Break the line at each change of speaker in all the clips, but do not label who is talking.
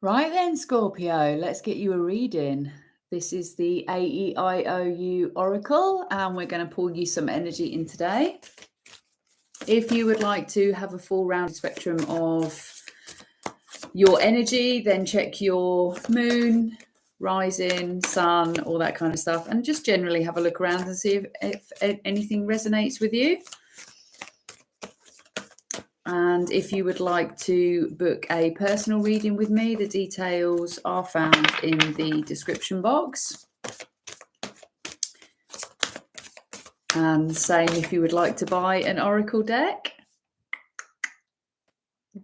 Right then, Scorpio, let's get you a reading. This is the AEIOU Oracle, and we're going to pull you some energy in today. If you would like to have a full round spectrum of your energy, then check your moon, rising, sun, all that kind of stuff, and just generally have a look around and see if anything resonates with you. And if you would like to book a personal reading with me, the details are found in the description box. And same if you would like to buy an oracle deck.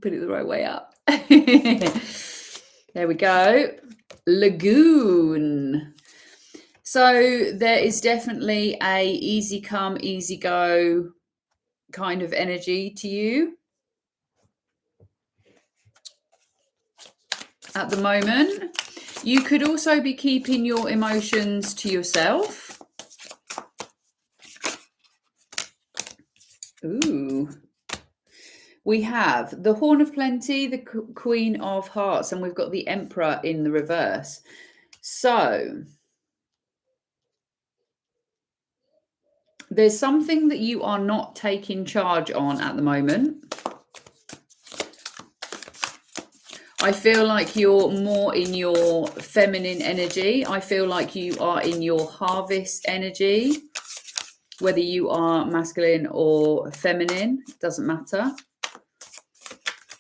Put it the right way up. There we go. Lagoon. So there is definitely a easy come, easy go kind of energy to you at the moment. You could also be keeping your emotions to yourself. Ooh. We have the Horn of Plenty, the Queen of Hearts, and we've got the Emperor in the reverse. So there's something that you are not taking charge on at the moment. I feel like you're more in your feminine energy. I feel like you are in your harvest energy. Whether you are masculine or feminine, it doesn't matter.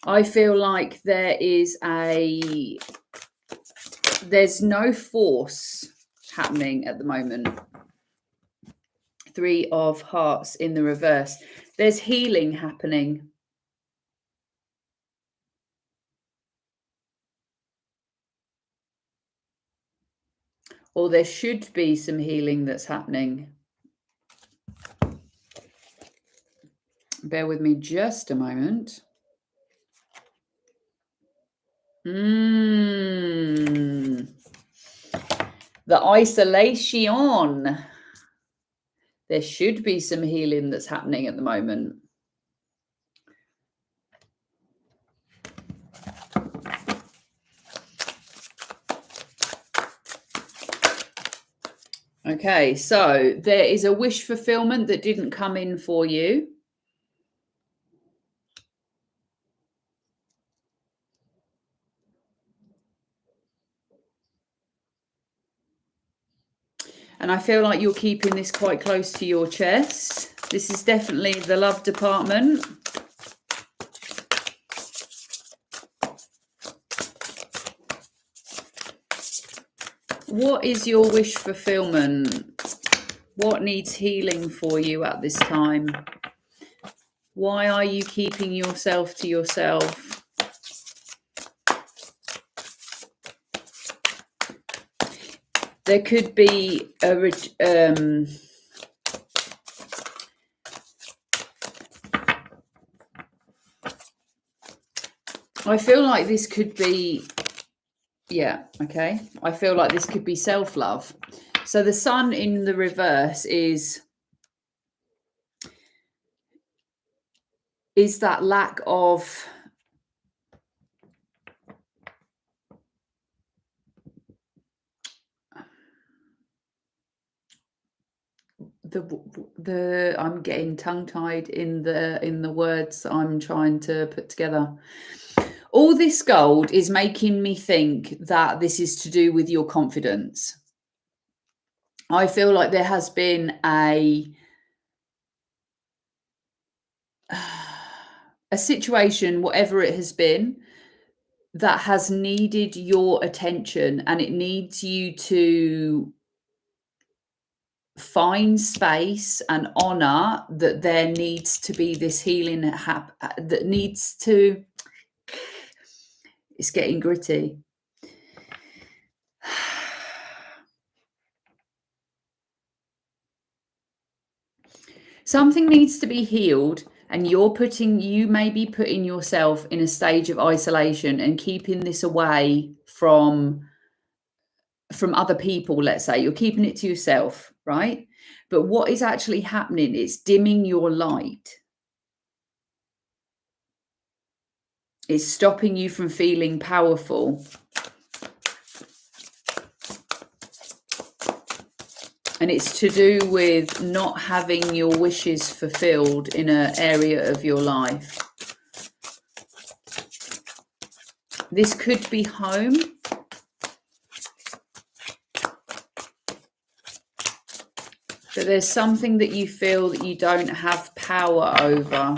I feel like there's no force happening at the moment. Three of Hearts in the reverse. There's healing happening. Or there should be some healing that's happening. Bear with me just a moment. The isolation. There should be some healing that's happening at the moment. Okay, so there is a wish fulfillment that didn't come in for you. And I feel like you're keeping this quite close to your chest. This is definitely the love department. What is your wish fulfillment? What needs healing for you at this time? Why are you keeping yourself to yourself? There could be a I feel like this could be, yeah, okay. I feel like this could be self-love. So the Sun in the reverse is that lack of the I'm getting tongue-tied in the words I'm trying to put together. All this gold is making me think that this is to do with your confidence. I feel like there has been a situation, whatever it has been, that has needed your attention, and it needs you to find space and honor that there needs to be this healing that needs to. It's getting gritty. Something needs to be healed, and you may be putting yourself in a stage of isolation and keeping this away from other people. Let's say you're keeping it to yourself, right? But what is actually happening is dimming your light. It's stopping you from feeling powerful. And it's to do with not having your wishes fulfilled in an area of your life. This could be home. But there's something that you feel that you don't have power over,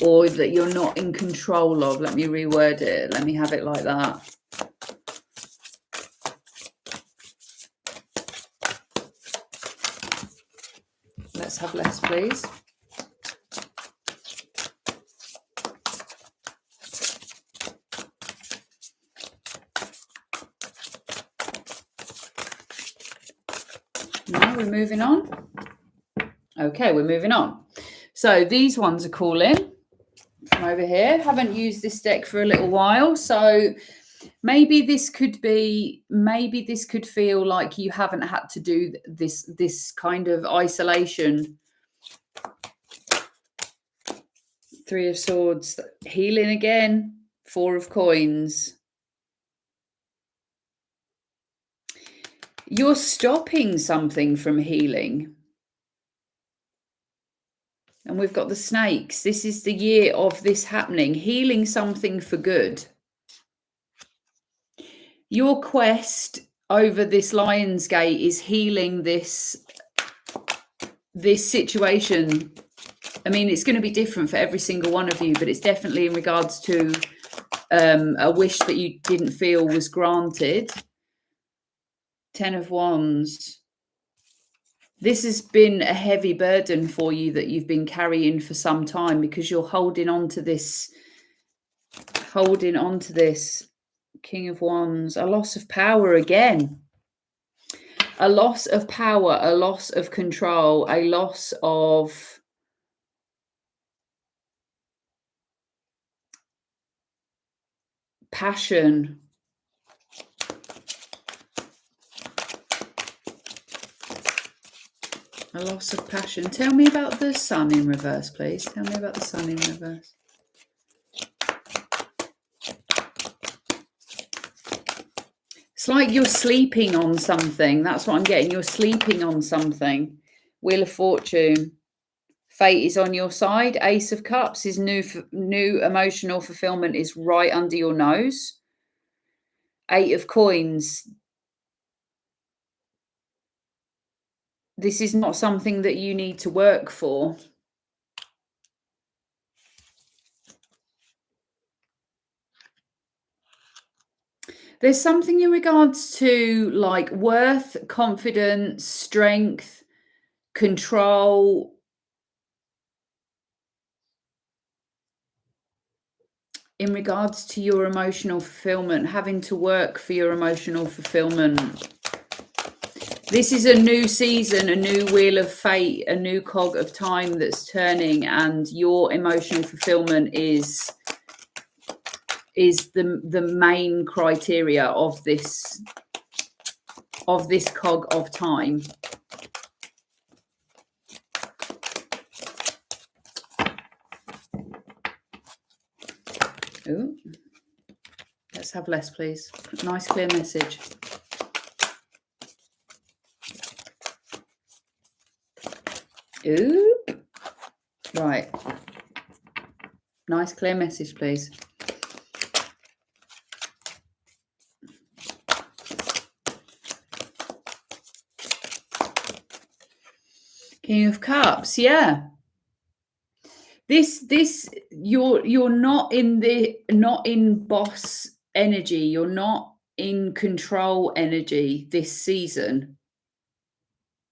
or that you're not in control of. Let me reword it. Let me have it like that. Let's have less, please. Now we're moving on. Okay, we're moving on. So these ones are calling from over here. Haven't used this deck for a little while, so maybe this could feel like you haven't had to do this kind of isolation. Three of Swords, healing again, Four of Coins. You're stopping something from healing. And we've got the snakes. This is the year of this happening, healing something for good. Your quest over this Lion's Gate is healing this situation. I mean, it's going to be different for every single one of you, but it's definitely in regards to a wish that you didn't feel was granted. Ten of Wands. This has been a heavy burden for you that you've been carrying for some time, because you're holding on to this. King of Wands. A loss of power again. A loss of power, a loss of control, a loss of passion. A loss of passion. Tell me about the Sun in reverse, please. Tell me about the Sun in reverse. It's like you're sleeping on something. That's what I'm getting. You're sleeping on something. Wheel of Fortune. Fate is on your side. Ace of Cups is new emotional fulfillment is right under your nose. Eight of Coins. This is not something that you need to work for. There's something in regards to like worth, confidence, strength, control. In regards to your emotional fulfillment, having to work for your emotional fulfillment. This is a new season, a new wheel of fate, a new cog of time that's turning, and your emotional fulfillment is the main criteria of this cog of time. Ooh. Let's have less, please. Nice clear message. Ooh. Right. Nice clear message, please. King of Cups, yeah. This you're not in boss energy, you're not in control energy this season.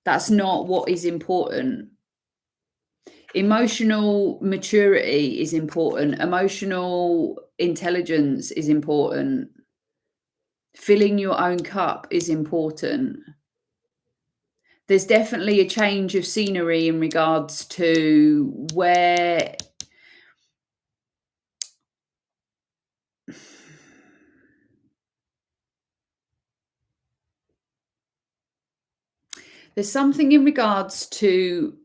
That's not what is important. Emotional maturity is important. Emotional intelligence is important. Filling your own cup is important. There's definitely a change of scenery in regards to where there's something in regards to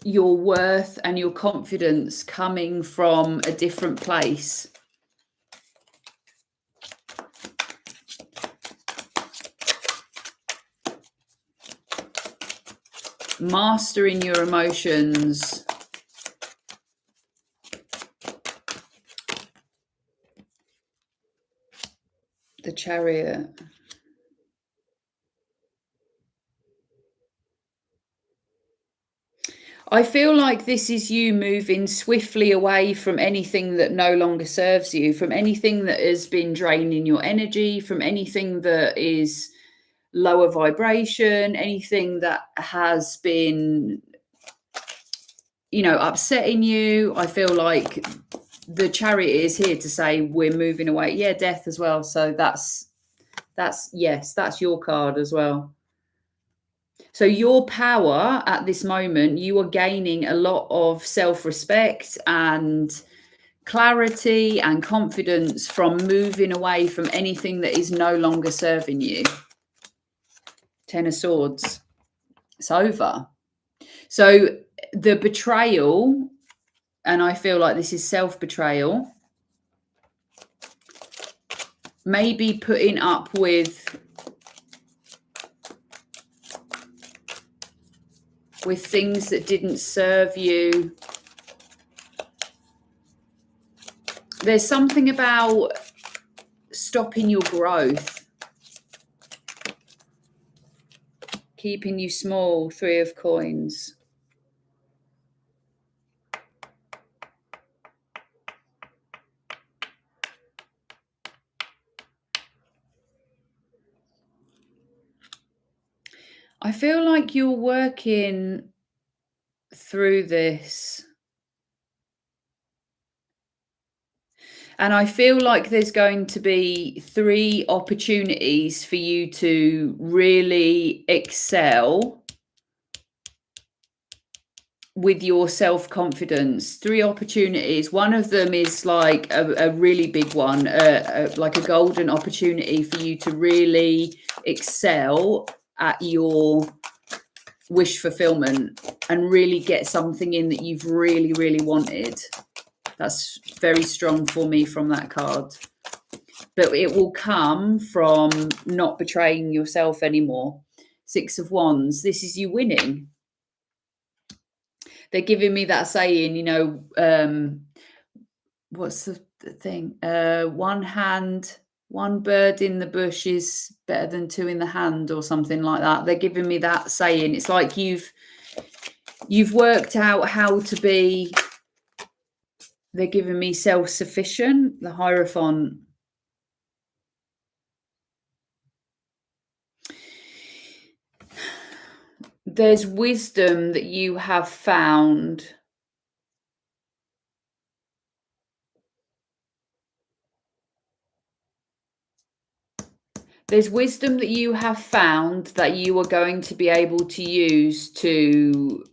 your worth and your confidence coming from a different place. mastering your emotions. The Chariot. I feel like this is you moving swiftly away from anything that no longer serves you, from anything that has been draining your energy, from anything that is lower vibration, anything that has been, you know, upsetting you. I feel like the Chariot is here to say we're moving away. Yeah, Death as well. So that's yes, that's your card as well. So your power at this moment, you are gaining a lot of self-respect and clarity and confidence from moving away from anything that is no longer serving you. 10 of Swords. It's over. So the betrayal, and I feel like this is self-betrayal, maybe putting up with things that didn't serve you. There's something about stopping your growth, keeping you small. 3 of Coins. I feel like you're working through this. And I feel like there's going to be 3 opportunities for you to really excel with your self-confidence. 3 opportunities. One of them is like a really big one, like a golden opportunity for you to really excel at your wish fulfillment and really get something in that you've really, really wanted. That's very strong for me from that card. But it will come from not betraying yourself anymore. 6 of Wands. This is you winning. They're giving me that saying, you know, what's the thing? One bird in the bush is better than 2 in the hand, or something like that. They're giving me that saying. It's like you've worked out how to be. They're giving me self-sufficient, the Hierophant. There's wisdom that you have found. There's wisdom that you have found that you are going to be able to use to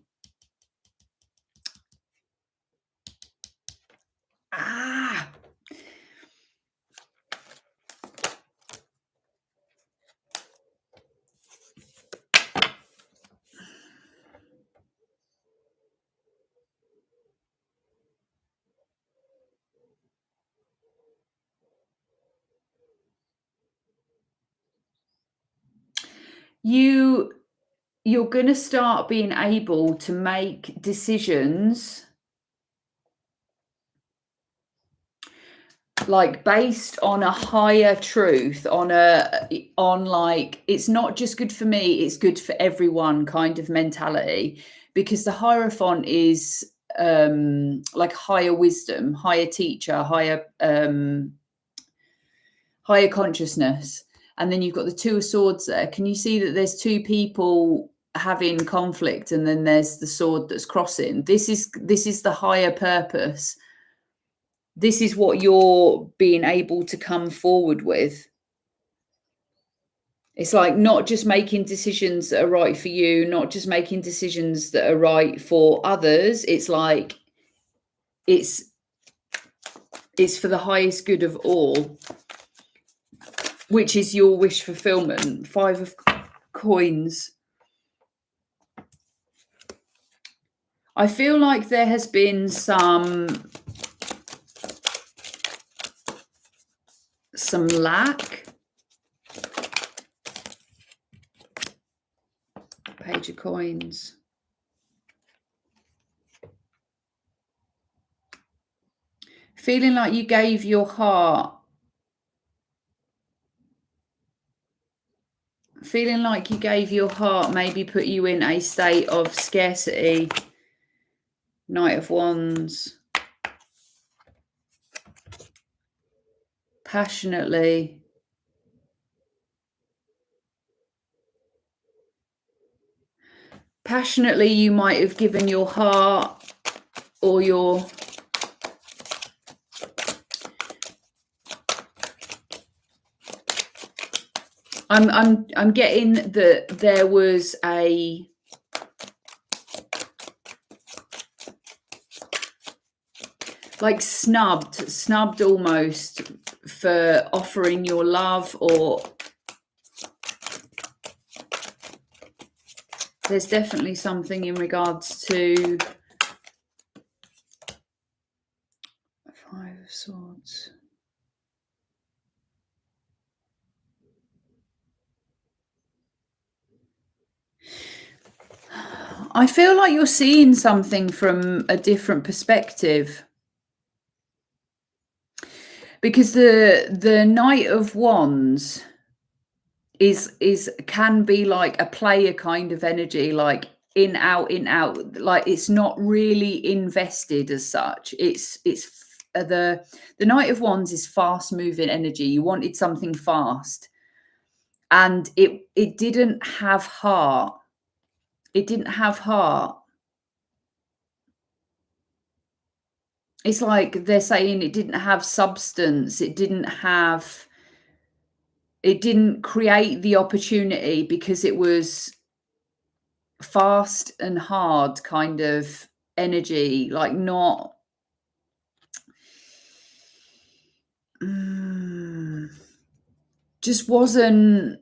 you're going to start being able to make decisions like based on a higher truth, on like, it's not just good for me, it's good for everyone kind of mentality, because the Hierophant is like higher wisdom, higher teacher, higher consciousness. And then you've got the 2 of Swords there. Can you see that there's 2 people having conflict, and then there's the sword that's crossing? This is the higher purpose. This is what you're being able to come forward with. It's like not just making decisions that are right for you, not just making decisions that are right for others. It's like it's for the highest good of all, which is your wish fulfillment. 5 of Coins. I feel like there has been some lack. Page of Coins. Feeling like you gave your heart. Feeling like you gave your heart maybe put you in a state of scarcity. Knight of Wands. Passionately. Passionately, you might have given your heart or your... I'm getting that there was a... like snubbed almost for offering your love, or there's definitely something in regards to Five of Swords. I feel like you're seeing something from a different perspective, because the Knight of Wands is can be like a player kind of energy, like in out, like it's not really invested as such. It's the Knight of Wands is fast moving energy. You wanted something fast, and it didn't have heart. It didn't have heart. It's like they're saying it didn't have substance. It didn't create the opportunity because it was fast and hard kind of energy, like not just wasn't.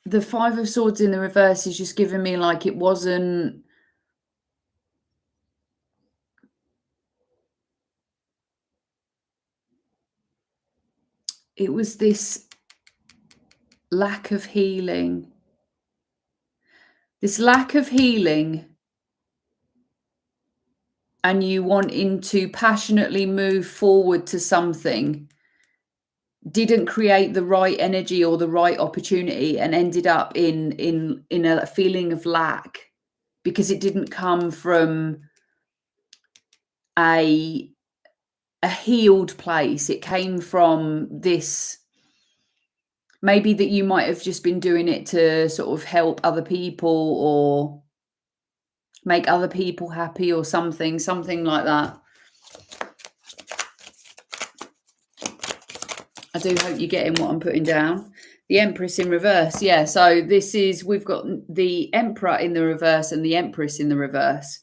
The Five of Swords in the reverse is just giving me like it wasn't. It was this lack of healing. This lack of healing, and you wanting to passionately move forward to something, didn't create the right energy or the right opportunity, and ended up in a feeling of lack because it didn't come from a healed place. It came from this, maybe that you might have just been doing it to sort of help other people or make other people happy or something like that. I do hope you're getting what I'm putting down. The Empress in reverse. Yeah, so this is, we've got the Emperor in the reverse and the Empress in the reverse.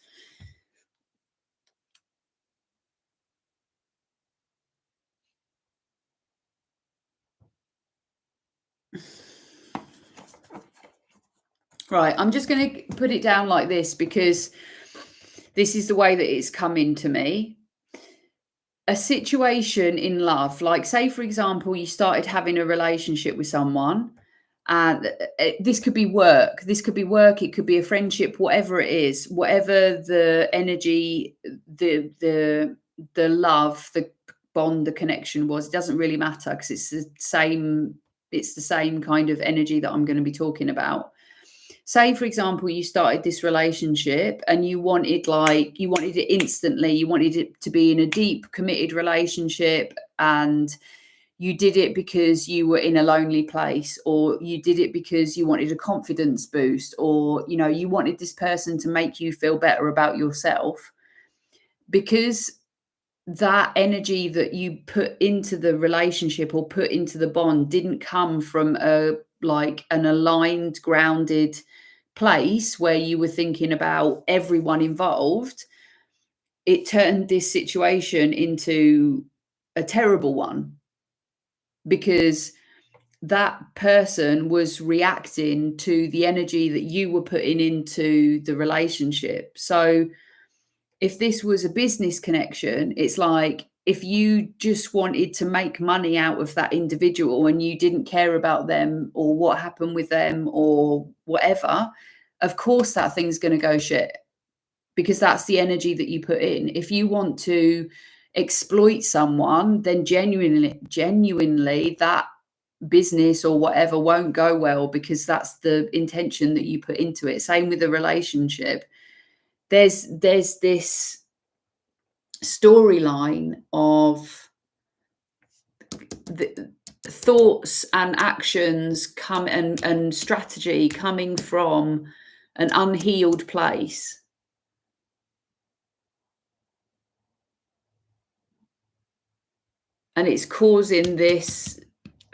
Right, I'm just going to put it down like this because this is the way that it's coming to me. A situation in love, like say, for example, you started having a relationship with someone, and this could be work. This could be work. It could be a friendship, whatever it is, whatever the energy, the love, the bond, the connection was. It doesn't really matter because it's the same. It's the same kind of energy that I'm going to be talking about. Say, for example, you started this relationship and you wanted it instantly. You wanted it to be in a deep, committed relationship, and you did it because you were in a lonely place, or you did it because you wanted a confidence boost, or, you know, you wanted this person to make you feel better about yourself. Because that energy that you put into the relationship or put into the bond didn't come from an aligned, grounded place where you were thinking about everyone involved, it turned this situation into a terrible one because that person was reacting to the energy that you were putting into the relationship. So if this was a business connection, it's like if you just wanted to make money out of that individual and you didn't care about them or what happened with them or whatever, of course that thing's going to go shit, because that's the energy that you put in. If you want to exploit someone, then genuinely that business or whatever won't go well, because that's the intention that you put into it. Same with a relationship. There's this storyline of the thoughts and actions come and strategy coming from an unhealed place. And it's causing this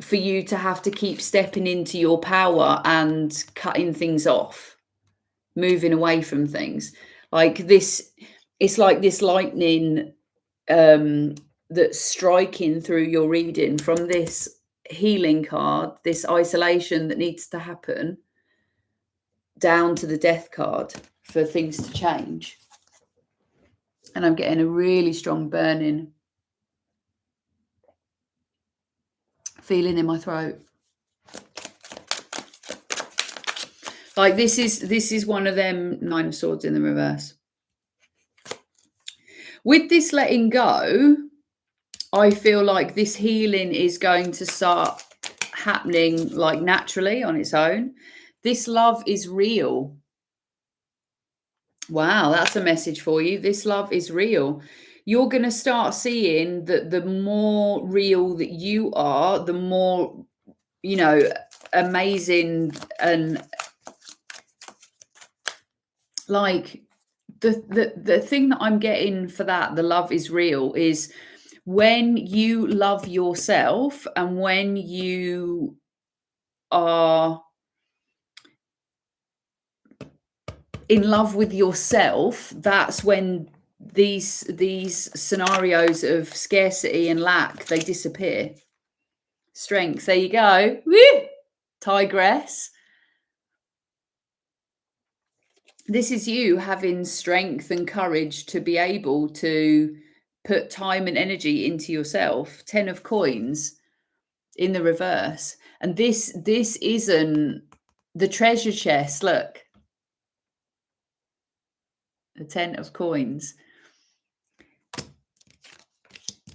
for you to have to keep stepping into your power and cutting things off, moving away from things. Like this, it's like this lightning that's striking through your reading from this healing card, this isolation that needs to happen, down to the death card for things to change. And I'm getting a really strong burning feeling in my throat. Like this is one of them Nine of Swords in the reverse. With this letting go, I feel like this healing is going to start happening like naturally on its own. This love is real. Wow, that's a message for you. This love is real. You're going to start seeing that the more real that you are, the more, you know, amazing, and like the thing that I'm getting for that, the love is real, is when you love yourself and when you are in love with yourself, that's when these scenarios of scarcity and lack, they disappear. Strength, there you go. Woo! Tigress. This is you having strength and courage to be able to put time and energy into yourself. 10 of coins in the reverse. And this isn't the treasure chest. Look, the 10 of coins.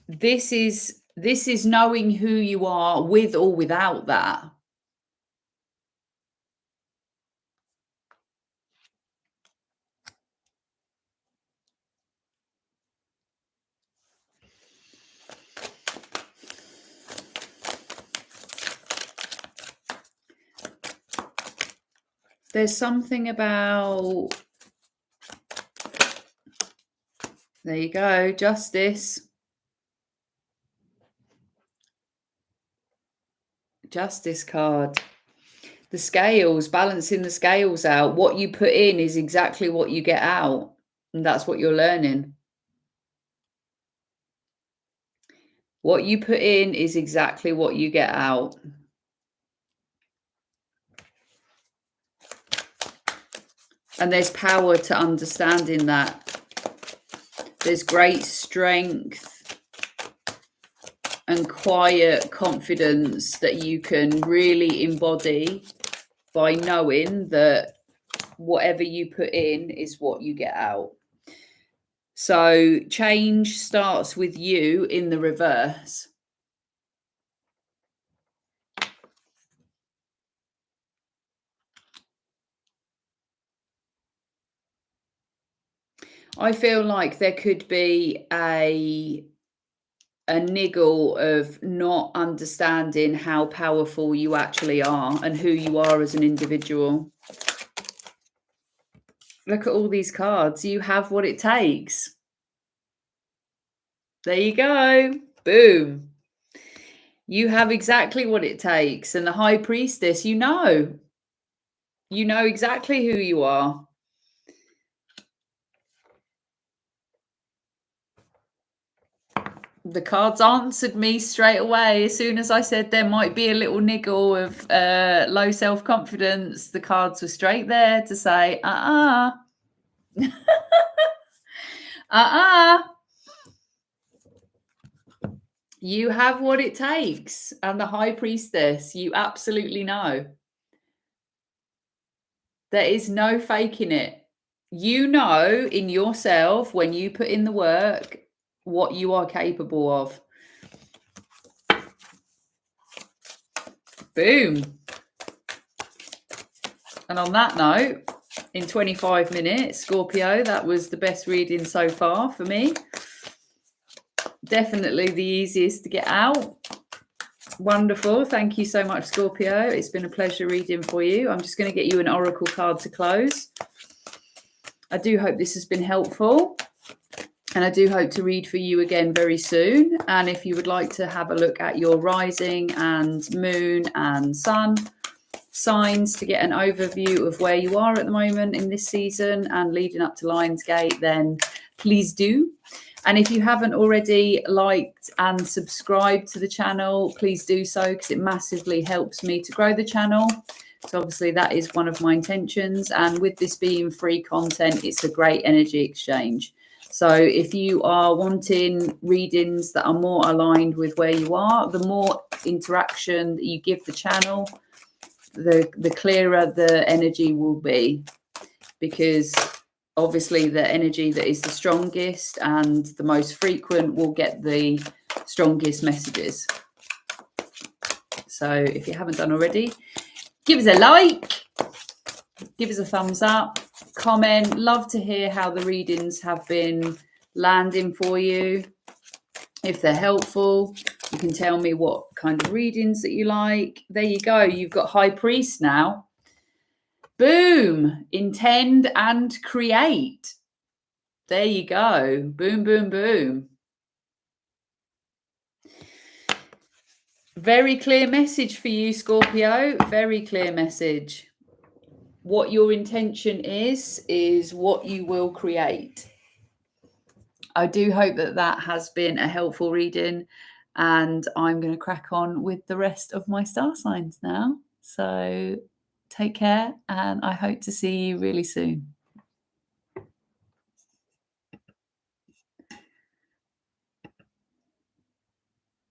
This is knowing who you are with or without that. There's something about, there you go, justice. Justice card. The scales, balancing the scales out. What you put in is exactly what you get out. And that's what you're learning. What you put in is exactly what you get out. And there's power to understanding that. There's great strength and quiet confidence that you can really embody by knowing that whatever you put in is what you get out. So change starts with you in the reverse. I feel like there could be a niggle of not understanding how powerful you actually are and who you are as an individual. Look at all these cards. You have what it takes. There you go. Boom. You have exactly what it takes. And the High Priestess, you know exactly who you are. The cards answered me straight away. As soon as I said there might be a little niggle of low self-confidence, the cards were straight there to say, you have what it takes. And the High Priestess, you absolutely know. There is no faking it. You know in yourself, when you put in the work, what you are capable of. Boom. And on that note, in 25 minutes, Scorpio, that was the best reading so far for me. Definitely the easiest to get out. Wonderful. Thank you so much, Scorpio. It's been a pleasure reading for you. I'm just going to get you an oracle card to close. I do hope this has been helpful. And I do hope to read for you again very soon. And if you would like to have a look at your rising and moon and sun signs to get an overview of where you are at the moment in this season and leading up to Lionsgate, then please do. And if you haven't already liked and subscribed to the channel, please do so, because it massively helps me to grow the channel. So obviously that is one of my intentions. And with this being free content, it's a great energy exchange. So if you are wanting readings that are more aligned with where you are, the more interaction that you give the channel, the clearer the energy will be, because obviously the energy that is the strongest and the most frequent will get the strongest messages. So if you haven't done already, give us a like, give us a thumbs up, comment. Love to hear how the readings have been landing for you. If they're helpful, you can tell me what kind of readings that you like. There you go. You've got High Priest now. Boom. Intend and create. There you go. Boom, boom, boom. Very clear message for you, Scorpio. Very clear message. What your intention is what you will create. I do hope that that has been a helpful reading, and I'm going to crack on with the rest of my star signs now. So take care, and I hope to see you really soon.